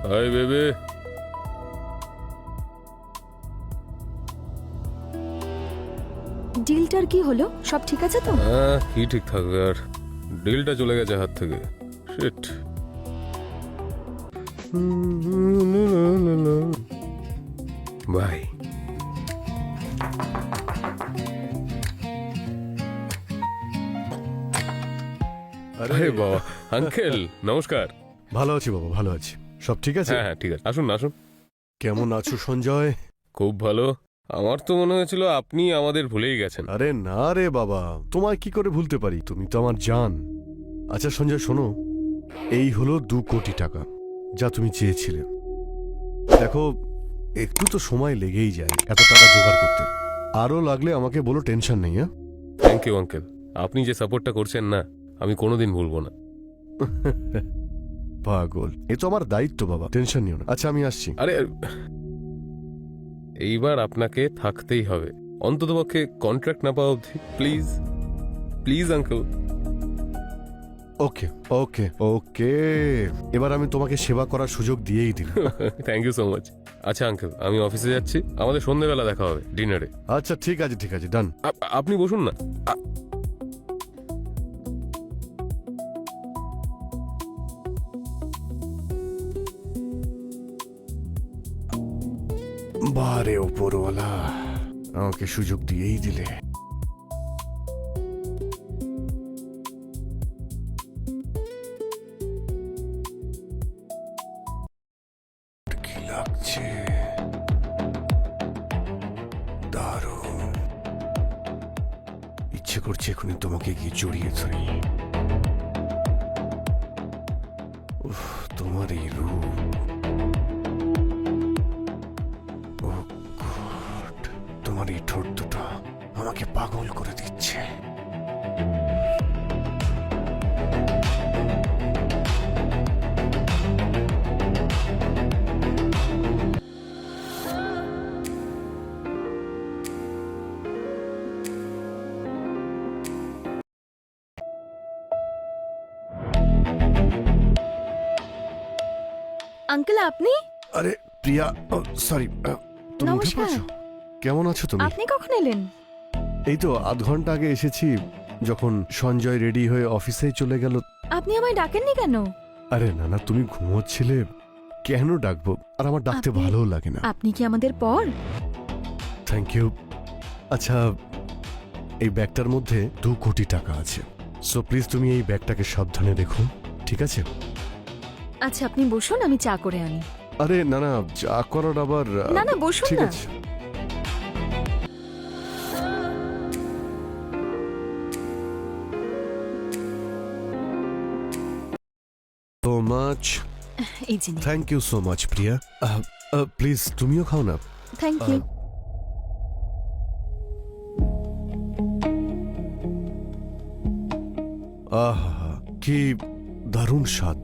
High বেবে। ডিলটার কি হলো? সব ঠিক আছে তো? হ্যাঁ, কি ঠিক থাকবে আর, ডিলটা চলে গেছে হাত থেকে। শিট। বাই। আরে বাবা, আঙ্কেল নমস্কার। ভালো আছি বাবা, ভালো আছি। সব ঠিক আছে? হ্যাঁ হ্যাঁ ঠিক আছে, আসুন আসুন। কেমন আছো সঞ্জয়? খুব ভালো। আমার তো মনে হয়েছিল আপনি আমাদের ভুলেই গেছেন। আরে না রে বাবা, তোমায় কি করে ভুলতে পারি? তুমি তো আমার জান। আচ্ছা সঞ্জয় শোনো, এই হলো 2 কোটি টাকা যা তুমি চেয়েছিলে। দেখো, একটু তো সময় লেগেই যায় এত টাকা জোগাড় করতে। আরো লাগলে আমাকে বলো, টেনশন নেই। হ্যাঁ থ্যাংক ইউ আঙ্কেল, আপনি যে সাপোর্টটা করছেন না, আমি কোনোদিন ভুলবো না। পাগল, এ তো আমার দায়িত্ব বাবা, টেনশন নিও না। আচ্ছা আমি আসছি। আরে এইবার আপনাকে থাকতেই হবে, অন্ততপক্ষে কন্ট্রাক্ট না পাওয়া অবধি। Please please uncle. Okay okay okay, এবার আমি তোমাকে সেবা করার সুযোগ দিয়েই দিলাম। Thank you so much. আচ্ছা আঙ্কেল, আমি অফিসে যাচ্ছি, আমাদের সন্ধ্যেবেলা দেখা হবে ডিনারে। আচ্ছা ঠিক আছে ঠিক আছে, ডান। আপনি বসুন না। বারে ওপরওয়ালা, আমাকে সুযোগ দিয়েই দিলে। কি লাগছে, দারুণ। ইচ্ছে করছে এখনই তোমাকে গিয়ে জড়িয়ে ধরি। উফ, তোমার এই রূপ, ও গড, তোমার এই ঠোঁট দুটো আমাকে পাগল করে দিচ্ছে। আঙ্কেল আপনি? আরে প্রিয়া, সরি, তুমি উঠে নমস্কার। পড়ছো? কেমন আছো তুমি? আপনি কখন এলেন? এই তো আধ ঘন্টা আগে এসেছি, যখন সঞ্জয় রেডি হয়ে অফিসে চলে গেল। আপনি আমায় ডাকেননি কেন? আরে না না, তুমি ঘুমোচ্ছিলে, কেন ডাকবো? আর আমার ডাকতে আপনি- ভালোও লাগে না। আপনি কি আমাদের পর? Thank you. আচ্ছা, এই ব্যাগটার মধ্যে 2 কোটি টাকা আছে, সো প্লিজ তুমি এই ব্যাগটাকে সাবধানে রেখো, ঠিক আছে? আচ্ছা আপনি বসুন, আমি চা করে আনি। আরে না না, যা করার আবার না, না, বসুন ঠিক না। আছে। সো মাচ, এই যে নিন। Thank you so much Priya. Please তুমিও খাও না। Thank you. আহা, কি দারুণ স্বাদ।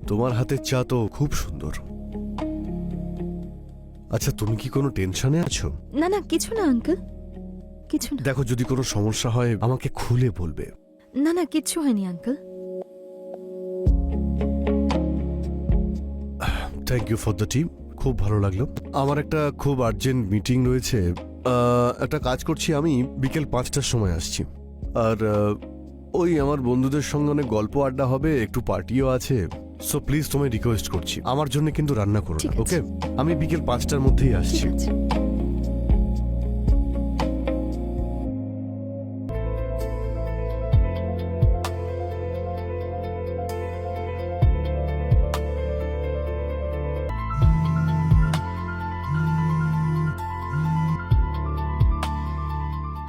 তোমার হাতের চা তো খুব সুন্দর। আচ্ছা, তুমি কি কোনো টেনশনে আছো? না না, কিছু না আঙ্কেল, কিছু না। দেখো, যদি কোনো সমস্যা হয় আমাকে খুলে বলবে। না না, কিচ্ছু হয়নি uncle. Thank you for the team, খুব ভালো লাগলো। আমার একটা খুব আর্জেন্ট মিটিং রয়েছে। একটা কাজ করছি, আমি বিকেল 5টার সময় আসছি। আর ওই আমার বন্ধুদের সঙ্গে অনেক গল্প আড্ডা হবে, একটু পার্টিও আছে। সো প্লিজ তোমায় রিকোয়েস্ট করছি, আমার জন্য কিন্তু রান্না করো ঠিক না, আছে। ওকে? আমি বিকেল 5টার মধ্যেই ঠিক আসছি। আছে।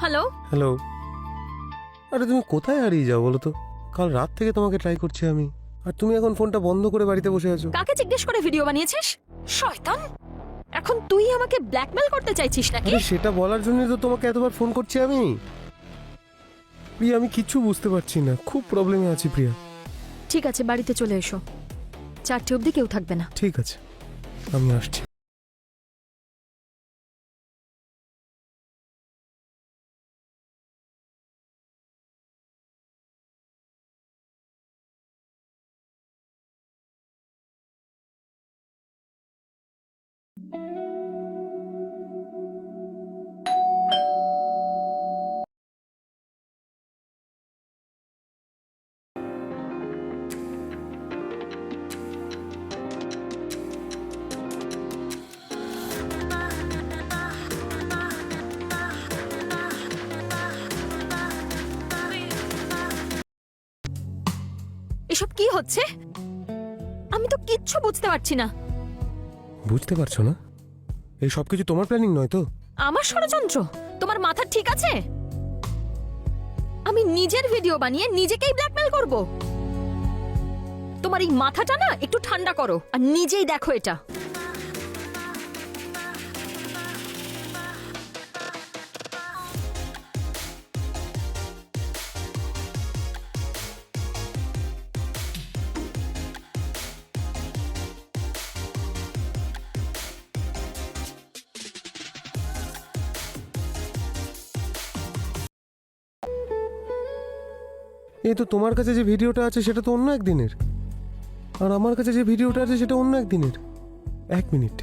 হ্যালো। হ্যালো। আরে তুমি কোথায় হারিয়ে যাও বলো তো? কাল রাত থেকে তোমাকে ট্রাই করছি আমি, আর তুমি এখন ফোনটা বন্ধ করে বাড়িতে বসে আছো। কাকে জিজ্ঞেস করে ভিডিও বানিয়েছিস? শয়তান! এখন তুই আমাকে ব্ল্যাকমেল করতে চাইছিস নাকি? আরে সেটা বলার জন্য তো তোমাকে এতবার ফোন করছি আমি। প্রিয়া, আমি কিচ্ছু বুঝতে পারছি না, খুব প্রবলেমে আছি প্রিয়া। ঠিক আছে, বাড়িতে চলে এসো, 4টে অবধি কেউ থাকবে না। ঠিক আছে, আমি আসছি। এসব কি হচ্ছে? আমি তো কিচ্ছু বুঝতে পারছি না। বুঝতে পারছো না? এই সব কিছু তোমার প্ল্যানিং নয় তো? আমার ষড়যন্ত্র? তোমার মাথা ঠিক আছে? আমি নিজের ভিডিও বানিয়ে নিজেকেই ব্ল্যাকমেল করব? তোমার এই মাথাটা না একটু ঠান্ডা করো আর নিজেই দেখো এটা। এই তো তোমার কাছে যে ভিডিওটা আছে সেটা তো অন্য একদিনের, আর আমার কাছে যে ভিডিওটা আছে সেটা অন্য একদিনের। 1 মিনিট,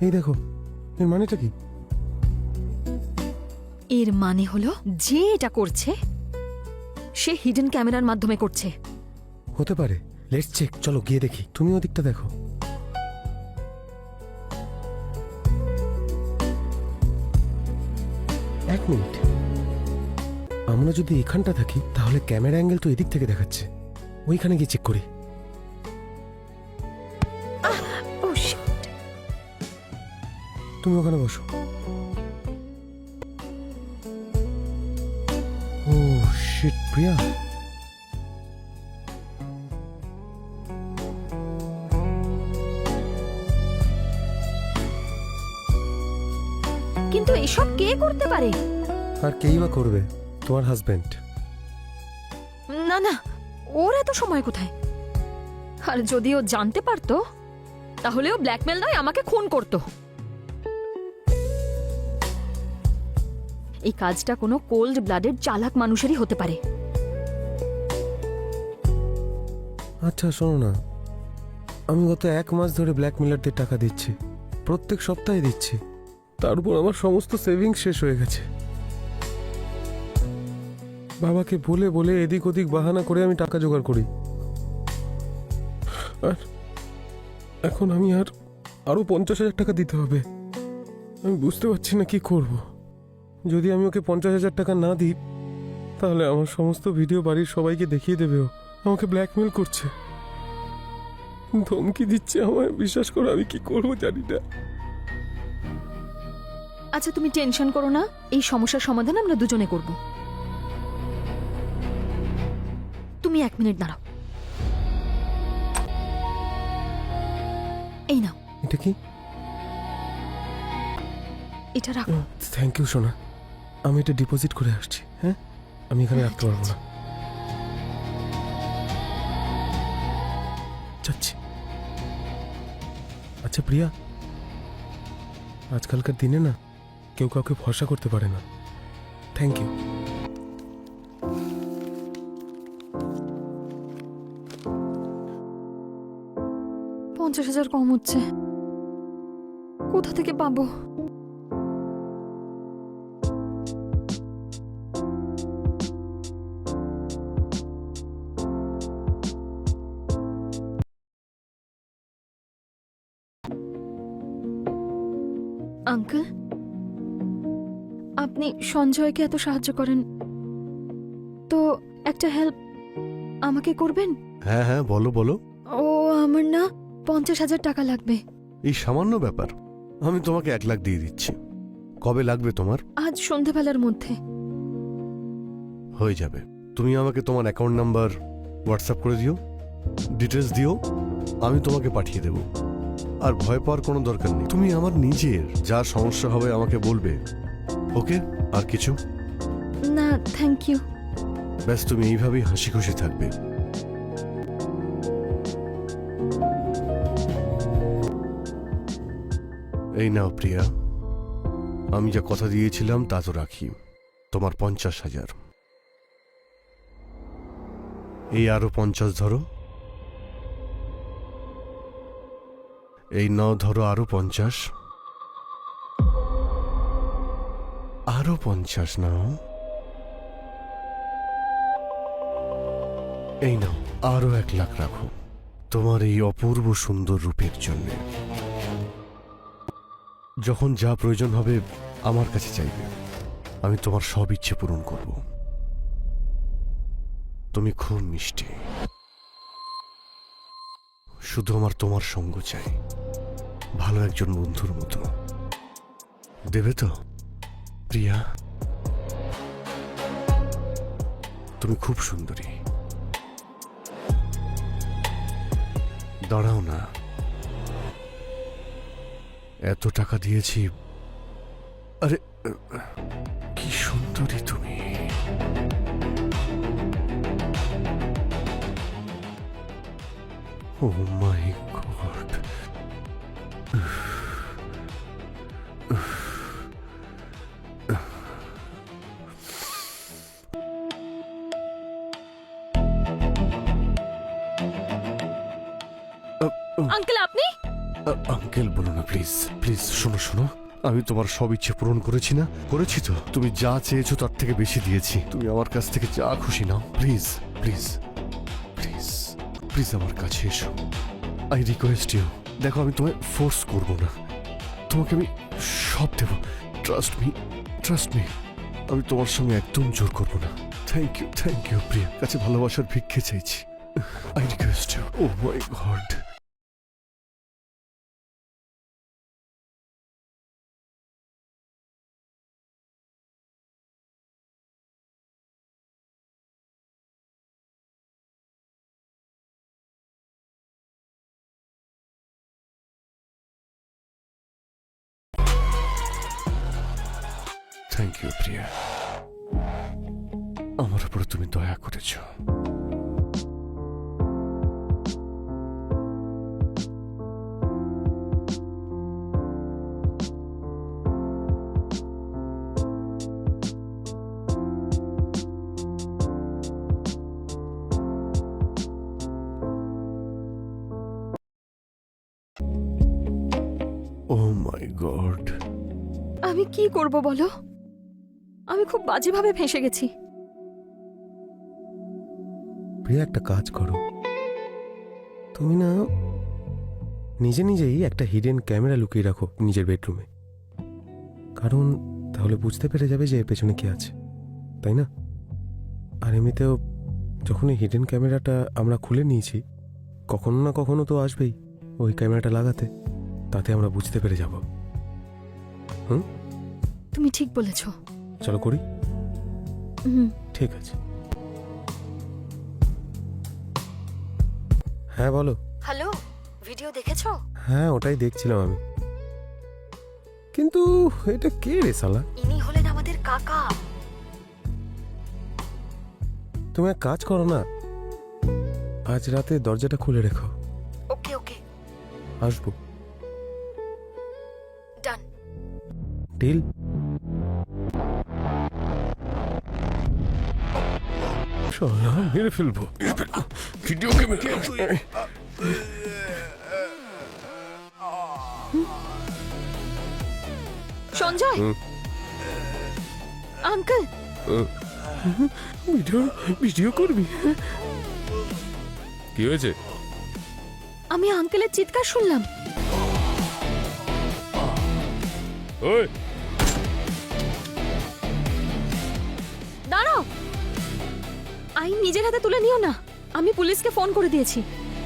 এই দেখো, এর মানেটা কি? এর মানে হলো যে এটা করছে সে হিডেন ক্যামেরার মাধ্যমে করছে। হতে পারে, লেটস চেক, চলো গিয়ে দেখি। তুমি ওদিকটা দেখো। এক মিনিট, আমরা যদি এখানটা থাকি তাহলে ক্যামেরা অ্যাঙ্গেল তো এদিক থেকে দেখাচ্ছে। ওইখানে গিয়ে চেক করি। ও শিট। তুমি ওখানে বসো। ও শিট, প্রিয়া, কিন্তু এসব কে করতে পারে? আর কেই বা করবে? তোমার হাজবেন্ড। না না, ওর এত সময় কোথায়? আর যদি ও জানতে পারতো তাহলে ও ব্ল্যাকমেল নয় আমাকে খুন করতো। এই কাজটা কোনো কোল্ড ব্লাডেড চালাক মানুষেরই হতে পারে। আচ্ছা শোনো না, আমি গত 1 মাস ধরে ব্ল্যাকমেলারদের টাকা দিচ্ছি, প্রত্যেক সপ্তাহে দিচ্ছি। তার উপর আমার সমস্ত সেভিংস শেষ হয়ে গেছে। বাবাকে বলে বলে এদিক ওদিক বাহানা করে আমি টাকা জোগাড় করি, আর এখন আমি আরো 50,000 টাকা দিতে হবে। আমি বুঝতে পারছি না কি করব। যদি আমি ওকে 50,000 টাকা না দিই তাহলে আমার সমস্ত ভিডিও বাড়ির সবাইকে দেখিয়ে দেবে। ও আমাকে ব্ল্যাকমেল করছে, ধমকি দিচ্ছে আমায়। বিশ্বাস করো, আমি কি করব জানি না। আচ্ছা তুমি টেনশন করো না, এই সমস্যার সমাধান আমরা দুজনে করব। তুমি 1 মিনিট দাঁড়াও। এই নাও। এটা কি? এটা রাখো। থ্যাংক ইউ সোনা, আমি এটা ডিপোজিট করে আসছি। হ্যাঁ, আমি এখানে রাখতে পারবো না, যাচ্ছি। আচ্ছা প্রিয়া, আজকালকার দিনে না কেউ কাউকে ভরসা করতে পারে না। Thank you. $50,000 কম হচ্ছে, কোথা থেকে পাবো? আঙ্কেল, আপনি সঞ্জয়কে এত সাহায্য করেন, তো একটা হেল্প আমাকে করবেন? হ্যাঁ হ্যাঁ, বলো বলো। ও আমার না 50,000 টাকা লাগবে। এই সামান্য ব্যাপার, আমি তোমাকে 1 লাখ দিয়ে দিচ্ছি। কবে লাগবে তোমার? আজ সন্ধ্যাবেলার মধ্যে। হয়ে যাবে। তুমি আমাকে তোমার অ্যাকাউন্ট নাম্বার হোয়াটসঅ্যাপ করে দিও, ডিটেলস দিও, আমি তোমাকে পাঠিয়ে দেব। আর ভয় পাওয়ার কোনো দরকার নেই। তুমি আমার নিজের, যা সমস্যা হবে আমাকে বলবে। ওকে? আর কিছু? না থ্যাংক ইউ। ব্যাস, তুমি এইভাবেই হাসি খুশি থাকবে। এই নাও প্রিয়া, আমি যা কথা দিয়েছিলাম তা তো রাখি। তোমার 50,000, এই আরো 50 ধরো। এই নাও ধরো আরো 50, আরো 50 নাও, এই নাও আরো 1 লাখ রাখো তোমার এই অপূর্ব সুন্দর রূপের জন্য। যখন যা প্রয়োজন হবে আমার কাছে চাইবে, আমি তোমার সব ইচ্ছে পূরণ করব। তুমি খুব মিষ্টি, শুধু আমার তোমার সঙ্গ চাই, ভালো একজন বন্ধুর মতো। দেবে তো প্রিয়া? তুমি খুব সুন্দরী। দাঁড়াও না, এত টাকা দিয়েছি। আরে কি সুন্দরী তুমি। ও মাই গড, আঙ্কেল আপনি? আঙ্কেল বলো না প্লিজ, প্লিজ শোনো শোনো, আমি তোমার সব ইচ্ছে পূরণ করেছি না? করেছি তো। তুমি যা চেয়েছো তার থেকে বেশি দিয়েছি। তুমি আমার কাছ থেকে যা খুশি নাও। প্লিজ প্লিজ প্লিজ প্লিজ আমার কাছে এসো, আই রিকোয়েস্ট ইউ। দেখো আমি তোমায় ফোর্স করব না, তোমাকে আমি সব দেব। Trust me, trust me. আমি তোমার সঙ্গে একদম জোর করব না। থ্যাংক ইউ প্রিয়া, কাছে ভালোবাসার ভিক্ষে চাইছি। I request you. Oh my god. Thank you Priya, আমার উপরে তুমি দয়া করেছ। Oh my god. আমি কি করব বলো? আমি খুব বাজেভাবে ফেঁসে গেছি। প্রিয়া একটা কাজ করো, তুমি না নিজে নিজেই একটা হিডেন ক্যামেরা লুকিয়ে রাখো নিজের বেডরুমে, কারণ তাহলে বুঝতে পেরে যাবে যে এর পেছনে কি আছে, তাই না? আর এমনিতেও যখন এই হিডেন ক্যামেরাটা আমরা খুলে নিয়েছি, কখনো না কখনো তো আসবেই ওই ক্যামেরাটা লাগাতে, তাতে আমরা বুঝতে পেরে যাব। তুমি ঠিক বলেছো। চলো করি। হুম। ঠিক আছে। হ্যাঁ বলো। হ্যালো, ভিডিও দেখেছো? হ্যাঁ ওটাই দেখছিলাম আমি, কিন্তু এটা কে রে শালা? ইনি হলেন আমাদের কাকা। তুমি এক কাজ করো না, আজ রাতে দরজাটা খুলে রেখো। ওকে ওকে, আসবো। ডান। ডিল। শালা মেরে ফেলবো video camera. Sanjay, uncle. Video video করবি? কি হয়েছে? আমি আঙ্কেলের চিৎকার শুনলাম। ওই দাঁড়াও, আইন নিজের হাতে তুলে নিও না। আমি পুলিশকে ফোন করে দিয়েছি।